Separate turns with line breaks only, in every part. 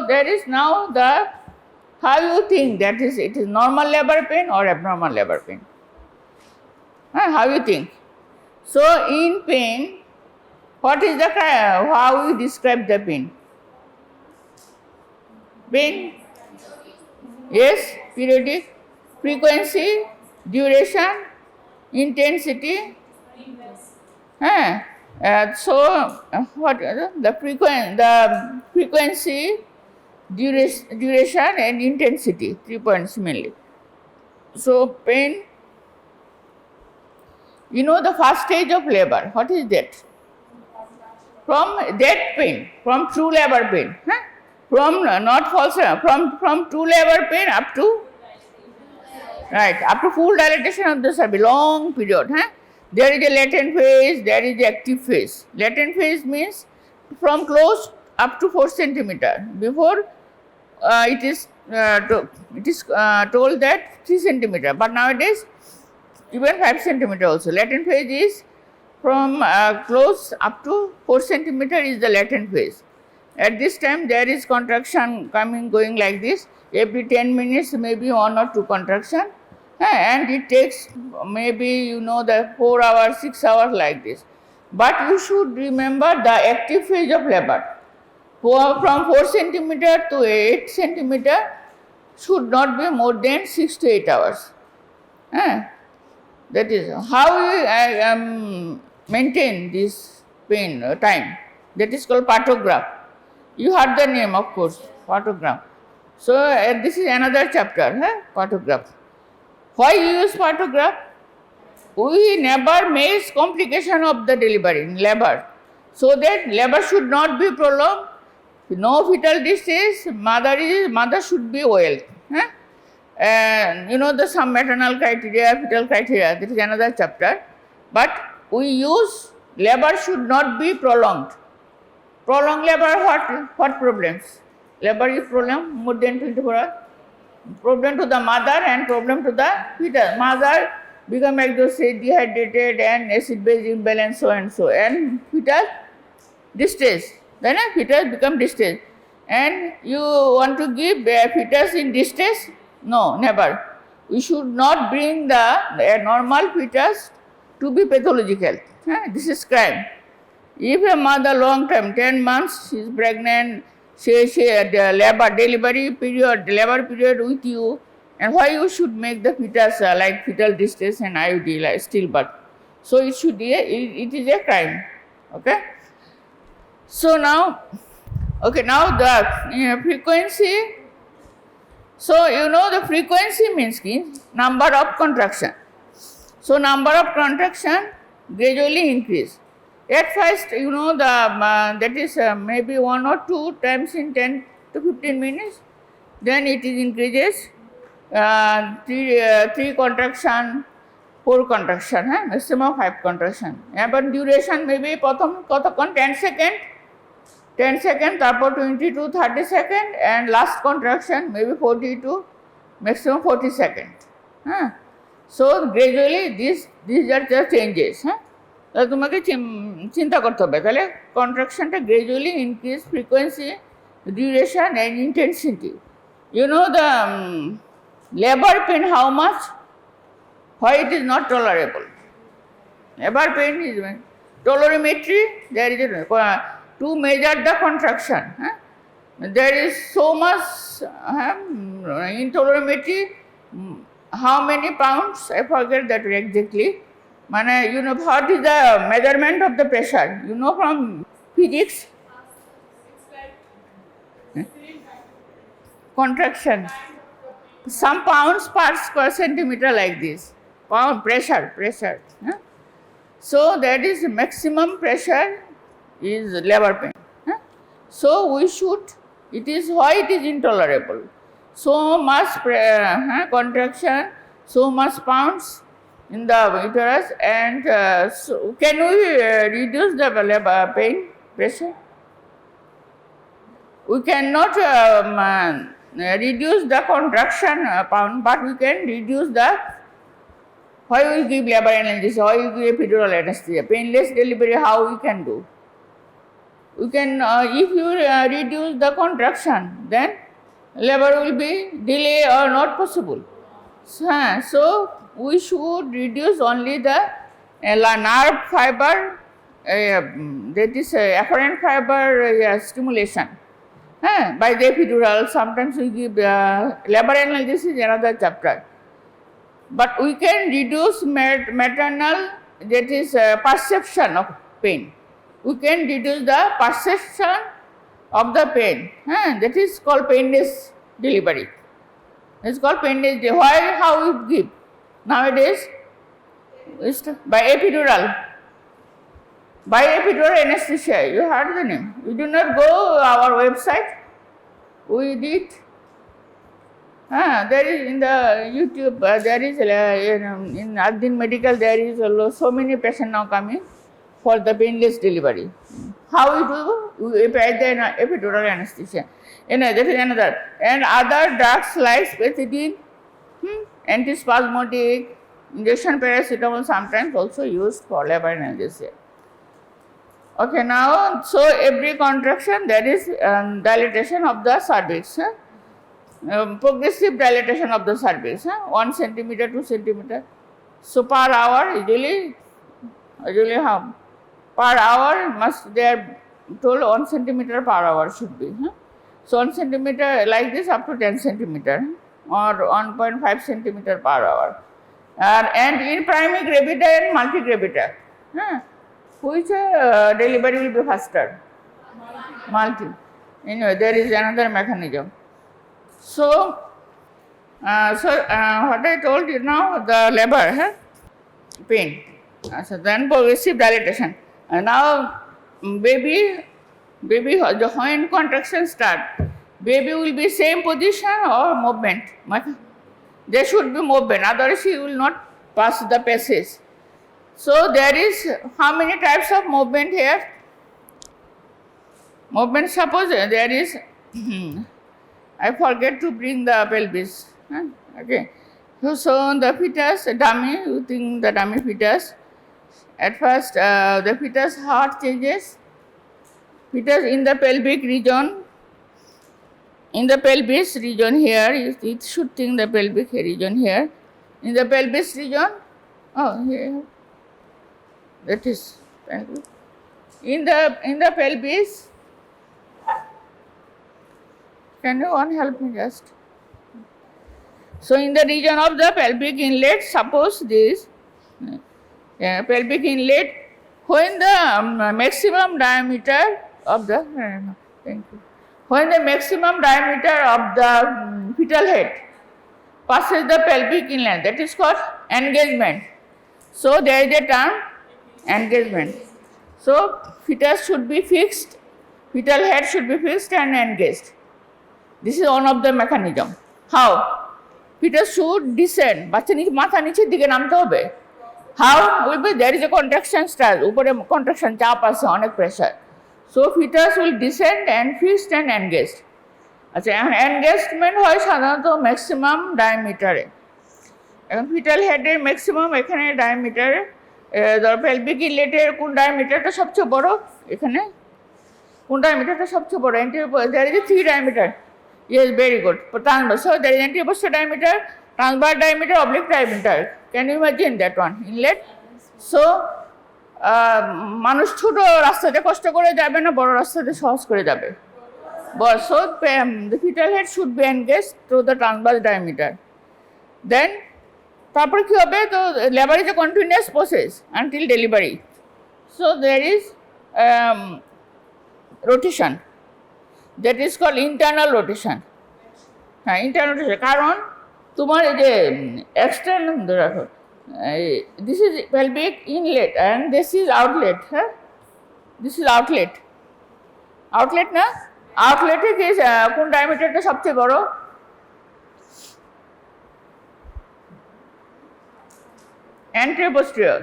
So there is now the, how you think that is, it is normal labor pain or abnormal labor pain? How you think? So in pain, what is the, how we describe the pain? Pain? Yes, periodic, frequency, duration, intensity. What the frequency, duration and intensity, 3 points mainly. So pain, you know the first stage of labor, what is that? From that pain, from true labor pain, from not false, from true labor pain up to, right, up to full dilatation of the cervix, long period. There is a latent phase, there is the active phase. Latent phase means from close up to 4 centimeter. Before it is told that 3 centimeter, but nowadays even 5 centimeter also. Latent phase is from close up to 4 centimeter is the latent phase. At this time there is contraction going like this. Every 10 minutes maybe 1 or 2 contraction. And it takes maybe the 4 hours, 6 hours like this. But you should remember the active phase of labor. From 4 centimeter to 8 centimeter should not be more than 6 to 8 hours. That is how we maintain this pain time. That is called partograph. You heard the name, of course, partograph. So this is another chapter, partograph. Why you use partograph? We never make complication of the delivery in labor, so that labor should not be prolonged. No fetal distress. Mother should be well. The some maternal criteria, fetal criteria. That is another chapter. But we use labor should not be prolonged. Prolonged labor, what problems? Labor is prolonged more than 24 hours. Problem to the mother and problem to the fetus. Mother become dehydrated and acid-base imbalance, so and so, and fetus distress. Then fetus become distress. And you want to give fetus in distress? No, never. We should not bring the normal fetus to be pathological. This is crime. If a mother long time, 10 months, she is pregnant, she had labor period with you, and why you should make the fetus like fetal distress and IUD, like stillbirth? So it is a crime. Okay. So now the frequency. So the frequency means number of contraction. So number of contraction gradually increase. At first, that is maybe 1 or 2 times in 10 to 15 minutes. Then it increases 3 contraction, 4 contraction, maximum 5 contraction. But duration maybe 10 second, 20 to 30 second, and last contraction maybe 40 to maximum 40 second. So gradually these are the changes. তাহলে তোমাকে চিন্তা করতে হবে, তাহলে কন্ট্রাকশনটা gradually increase, frequency, duration and intensity. The labor pain, how much? Why it is not tolerable? Labor pain is tolerimetry. There is to measure the contraction. There is so much in tolerimetry. How many pounds? I forget that exactly. What is the measurement of the pressure? From physics? Contraction. Some pounds per square centimeter like this. Pound pressure. So that is maximum pressure is labor pain. So it is why it is intolerable. So much contraction, so much pounds in the uterus, and so can we reduce the labor pain pressure? We cannot reduce the contraction pound, but we can reduce the, why we give labor analgesia, why we give epidural anesthesia, painless delivery, how we can do? We can, if you reduce the contraction, then labor will be delay or not possible. So we should reduce only the nerve fiber, that is afferent fiber stimulation. By the epidural, sometimes we give labor analgesic is another chapter. But we can reduce maternal, that is perception of pain. We can reduce the perception of the pain. That is called painless delivery. It's called painless delivery. Why? How we give? Nowadays, by epidural. By epidural anesthesia. You heard the name. You do not go our website. We did. There is in the YouTube, there is in Ardin Medical, there is so many patients now coming for the painless delivery. How we do? We apply the epidural anesthesia. That is another. And other drugs like spethidine, antispasmodic, injection paracetamol sometimes also used for labor analgesia. Okay, now, so every contraction there is dilatation of the cervix. Progressive dilatation of the cervix, 1 centimeter, 2 centimeter. So per hour, usually how? Per hour must, they are told 1 centimeter per hour should be. So 1 centimeter like this up to 10 centimeter or 1.5 centimeter per hour. And in primary gravida and multigravida, which delivery will be faster? Multi. Anyway, there is another mechanism. So, what I told you now, the labor, pain. So then progressive dilatation. And now baby, when contraction start, baby will be same position or movement. There should be movement, otherwise she will not pass the passage. So there is how many types of movement here? Movement, suppose there is I forget to bring the pelvis. Okay. So the fetus, dummy, you think the dummy fetus. At first, the fetus heart changes. Fetus in the pelvic region, in the pelvis region here, it should think the pelvic region here. In the pelvis region, here, that is pelvic. In the pelvis. Can you one help me just? So in the region of the pelvic inlet, suppose this pelvic inlet, when the maximum diameter of the when the maximum diameter of the fetal head passes the pelvic inlet, that is called engagement. So there is a term engagement. So fetus should be fixed, fetal head should be fixed and engaged. This is one of the mechanism. How? Fetus should descend. বাচ্চা নিচে মাথা নিচের দিকে নামতে হবে. How? Will be there is a contraction start. উপরে contraction চাপ আছে অনেক pressure. So fetus will descend and fixed and engaged. আচ্ছা এখন engagement হয় সাধারণত maximum diameter এ. এখন fetal head এর maximum এখানে diameter ধর pelvic inlet এর কোন diameterটা সবচেয়ে বড়? এখানে কোন diameterটা সবচেয়ে বড়? There is a 3 diameter. Yes, very good. So there is anteroposterior diameter, transverse diameter, oblique diameter. Can you imagine that one? Inlet. So মানুষ ছোট রাস্তাতে কষ্ট করে যাবে না, বড় রাস্তাতে সহজ করে যাবে। So the fetal head should be engaged through the transverse diameter. Then তারপরে কি হবে? তো labor is a continuous process until delivery. So there is rotation. That is called internal rotation. Internal rotation. কারণ তোমার এই যে external রাখো, this is pelvic inlet and this is outlet. This is outlet. Outlet না? Outlet এ কি কোন ডায়ামিটারটা সবচেয়ে বড়? Anterior posterior.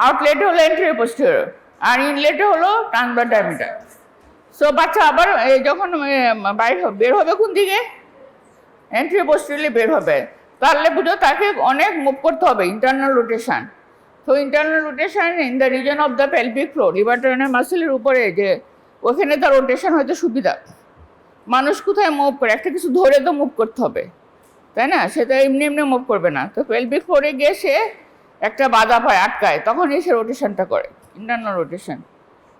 Outlet হলো anterior posterior আর inlet হলো transverse diameter. সো বাচ্চা আবার যখন বের হবে কোন দিকে? anterior posteriorly বের হবে। তাহলে বুঝো তাকে অনেক মুভ করতে হবে, ইন্টারনাল রোটেশন। তো internal rotation in the reason of the pelvic floor, লিভারটনের মাসেলের উপরে, যে ওখানে তার রোটেশন হয়তো সুবিধা। মানুষ কোথায় মুভ করে, একটা কিছু ধরে তো মুভ করতে হবে, তাই না? সেটা এমনি এমনি মুভ করবে না। তো পেলভিক ফ্লোরে গিয়ে সে একটা বাধা পায়, আটকায়, তখনই সে রোটেশনটা করে, ইন্টারনাল রোটেশন।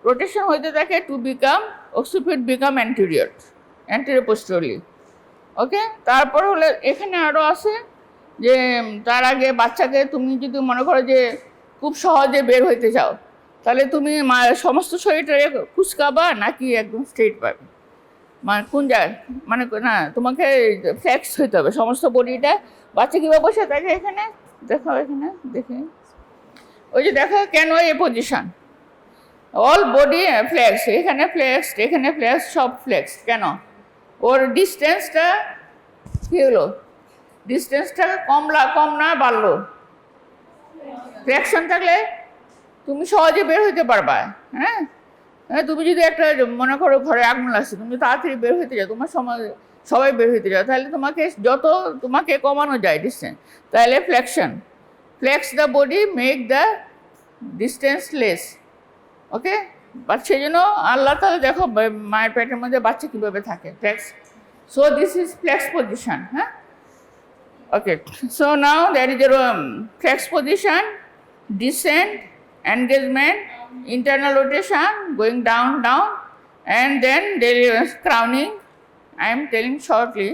রোটেশন হইতে থাকে to become occiput become anterior posteriorly. Okay, তারপর হলে এখানে আরও আছে যে তার আগে বাচ্চাকে তুমি যদি মনে করো যে খুব সহজে বের হইতে চাও, তাহলে তুমি সমস্ত শরীরটাকে কুচকাবা নাকি একদম স্ট্রেট পাবে? মানে কোন জায়গায়, মানে না, তোমাকে ফ্লেক্স হইতে হবে সমস্ত বডিটা। বাচ্চা কীভাবে বসে থাকে, এখানে দেখো, এখানে দেখে, ওই যে দেখো কেন এই পজিশন, অল বডি ফ্লেক্স, এখানে ফ্লেক্স, এখানে ফ্লেক্স, সব ফ্লেক্স। কেন? ওর ডিস্টেন্সটা কী হলো, ডিস্টেন্সটা কম না বাড়লো? ফ্লেকশন থাকলে তুমি সহজে বের হইতে পারবা। হ্যাঁ, তুমি যদি একটা মনে করো ঘরে আগুন লাগছে, তুমি তাড়াতাড়ি বের হইতে যাও, তোমার সবাই বের হইতে যাও, তাহলে যত তোমাকে কমানো যায় ডিস্টেন্স, তাহলে flex the body, make the distance less. Okay, but সেই জন্য আল্লাহ তাহলে দেখো মায়ের পেটের মধ্যে বাচ্চা কীভাবে থাকে, flex. So this is flex position. হ্যাঁ, okay, so now there is a flex position, descent, engagement, internal rotation, going down, and then there is crowning. I am telling shortly,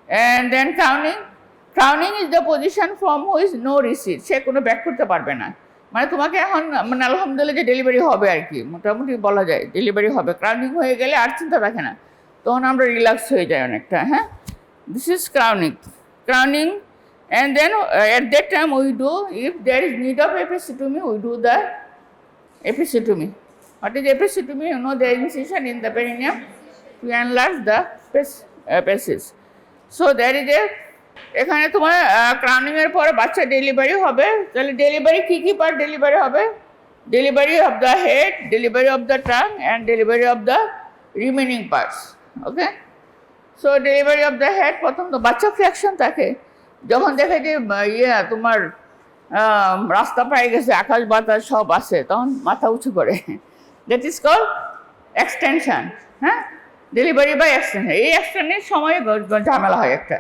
and then crowning. Crowning is the position from which no receipt. সে কোনো back করতে পারবে না। মানে তোমাকে এখন মানে আলহামদুলিল্লাহ যে ডেলিভারি হবে আর কি, মোটামুটি বলা যায় ডেলিভারি হবে। ক্রাউনিং হয়ে গেলে আর চিন্তা থাকে না, তখন আমরা রিল্যাক্স হয়ে যাই অনেকটা। হ্যাঁ, this is crowning, and then at that time we do, if there is need of episiotomy, we do the episiotomy. What is episiotomy? You know, the incision in the perineum to enlarge the passages. So there is এখানে তোমার crowning এর পরে বাচ্চা delivery হবে। তাহলে delivery কী part delivery হবে? Delivery of the head, delivery of the trunk, and delivery of the remaining parts. Okay, so delivery of the head, প্রথম তো বাচ্চা ফ্র্যাকশন থাকে, যখন দেখে যে তোমার রাস্তা পেয়ে গেছে, আকাশ বাতাস সব আছে, তখন মাথা উঁচু করে, দ্যাট ইজ কল এক্সটেনশন। হ্যাঁ, ডেলিভারি বাই এক্সটেনশন। এই এক্সটেনশনের সময় ঝামেলা হয়, একটা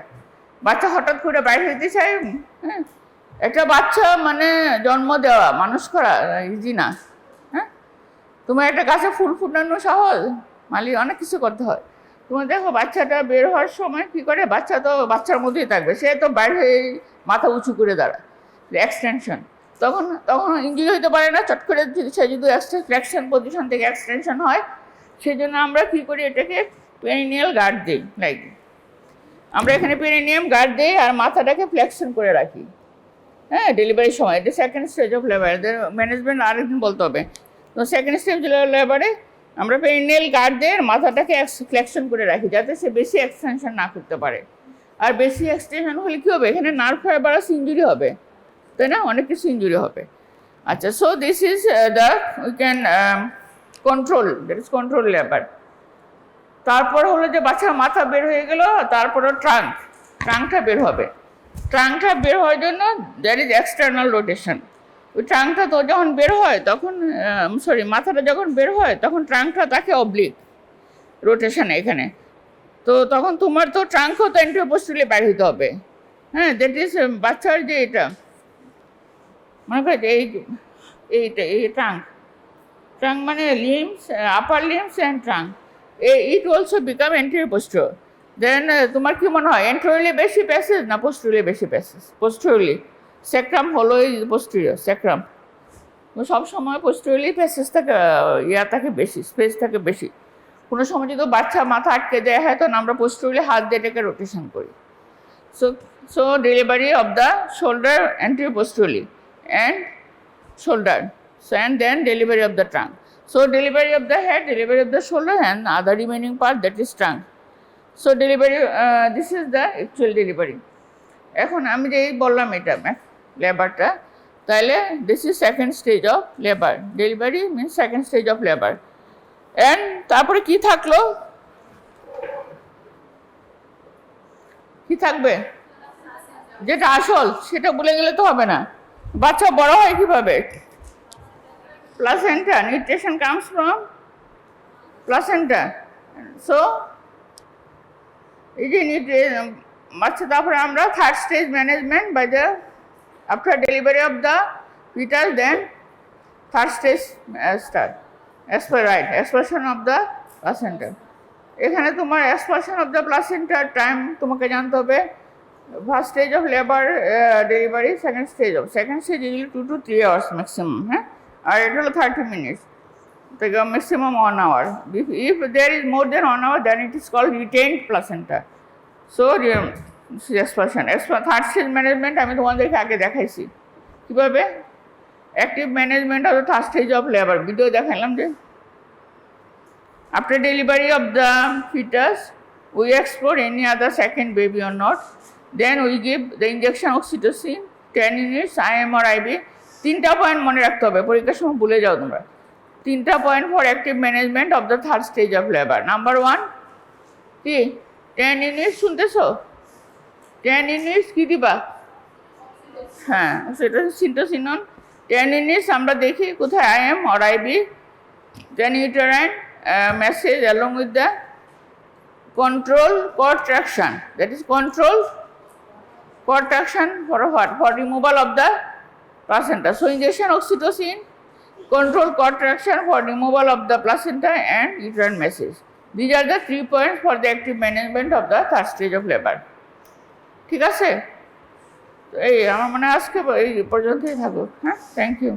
বাচ্চা হঠাৎ করে বাইরে হইতে চায়। হ্যাঁ, একটা বাচ্চা মানে জন্ম দেওয়া, মানুষ করা ইজি না। হ্যাঁ, তোমার একটা গাছে ফুল ফুটানো সহজ, অনেক কিছু করতে হয়। তুমি দেখো বাচ্চাটা বের হওয়ার সময় কী করে, বাচ্চা তো বাচ্চার মধ্যেই থাকবে, সে তো বাইরে হয়ে মাথা উঁচু করে দাঁড়ায়, এক্সটেনশন। তখন ইঞ্জুরি হইতে পারে না, চট করে সে যদি ফ্লেকশন পজিশন থেকে এক্সটেনশন হয়, সেই জন্য আমরা কী করি, এটাকে পেরিনিয়াল গার্ড দিই। লাইক আমরা এখানে পেরিনিয়াম গার্ড দিই আর মাথাটাকে ফ্লেকশন করে রাখি। হ্যাঁ, ডেলিভারির সময়, এটা সেকেন্ড স্টেজ অফ লেবার। এদের ম্যানেজমেন্ট আরেকদিন বলতে হবে। তো সেকেন্ড স্টেজ লেবারে আমরা পেরিনিয়াল গার্ড দিয়ে মাথাটাকে ফ্লেকশন করে রাখি, যাতে সে বেশি এক্সটেনশন না করতে পারে। আর বেশি এক্সটেনশন হলে কী হবে, এখানে নার্ভ ফাইবারাস ইঞ্জুরি হবে, তাই না? অনেক কিছু ইঞ্জুরি হবে। আচ্ছা, so this is the we can control, that is control labour. তারপর হলো যে বাচ্চার মাথা বের হয়ে গেল, তারপরে ট্রাঙ্কটা বের হবে। ট্রাঙ্কটা বের হওয়ার জন্য দ্যাট ইজ এক্সটার্নাল রোটেশন। ওই ট্রাঙ্কটা তো যখন বের হয় তখন মাথাটা যখন বের হয় তখন ট্রাঙ্কটা তাকে অবলিক রোটেশন এখানে। তো তখন তোমার তো ট্রাঙ্কও তো এন্ট্রোপোস্টালি বাইর হইতে হবে। হ্যাঁ, দ্যাট ইজ বাচ্চার যে এটা মনে করে যে এই ট্রাঙ্ক মানে limbs, upper limbs and trunk, it also become anteroposterior. Then তোমার কি মনে হয়, এন্ট্রোলি বেশি প্যাসেজ না পোস্টেরিয়রলি বেশি প্যাসেজ? পোস্টেরিয়রলি। স্যাক্রাম হলো পোস্টেরিয়র, স্যাক্রাম সবসময় পোস্টেরিয়রলি প্যাসেজ থাকে, থাকে বেশি, স্পেস থাকে বেশি। কোনো সময় যদি বাচ্চা মাথা আটকে যায় হয়, তখন আমরা পোস্টেরিয়রলি হাত দিয়ে এটাকে রোটেশন করি। So delivery of the shoulder anterior-posteriorly and shoulder, so and then delivery of the trunk. So delivery of the head, delivery of the shoulder, and other remaining part, that is trunk. So delivery, this is the actual delivery. এখন আমি যে বললাম এটা লেবারটা, তাহলে this is second stage of labour. Delivery means second stage of labour. And তারপরে কি থাকলো, কি থাকবে, যেটা আসল সেটা বলে গেলে তো হবে না। বাচ্চা বড় হয় কিভাবে? Placenta. Nutrition comes from placenta. So, এই যে বাচ্চা তারপরে আমরা third stage management by the after delivery of the fetus, then third stage start. Expression of the placenta. এখানে তোমার expression of the placenta time তোমাকে জানতে হবে। First stage of labour delivery, second stage easily 2 to 3 hours maximum, হ্যাঁ, আর এটা হলো 30 minutes, maximum 1 hour. If there is more than 1 hour, then it is called retained placenta. So expression third stage management আমি তোমাদেরকে আগে দেখাইছি কিভাবে। Active management of the third stage of labour video দেখালাম যে after delivery of the fetus we explore any other second baby or not. Then we give the injection oxytocin 10 units IM or IV. 3টা point মনে রাখতে হবে, পরীক্ষার সময় ভুলে যাও তোমরা। 3টা point for active management of the third stage of labour. Number 1 কি 10 ইউনিটস, শুনতেছো? 10 ইউনিটস কি দিবা? হ্যাঁ, সেটা সিন্টোসিনন। 10 ইউনিটস আমরা দেখি কোথায় IM or IV. Then uterine message along with the control contraction, that is control contraction for what? For removal of the placenta. So injection oxytocin, control contraction for removal of the placenta and uterine message. These are the 3 points for the active management of the third stage of labor. ঠিক আছে? এই আমার মনে আজকে এই পর্যন্তই থাকুক। হ্যাঁ, থ্যাংক ইউ।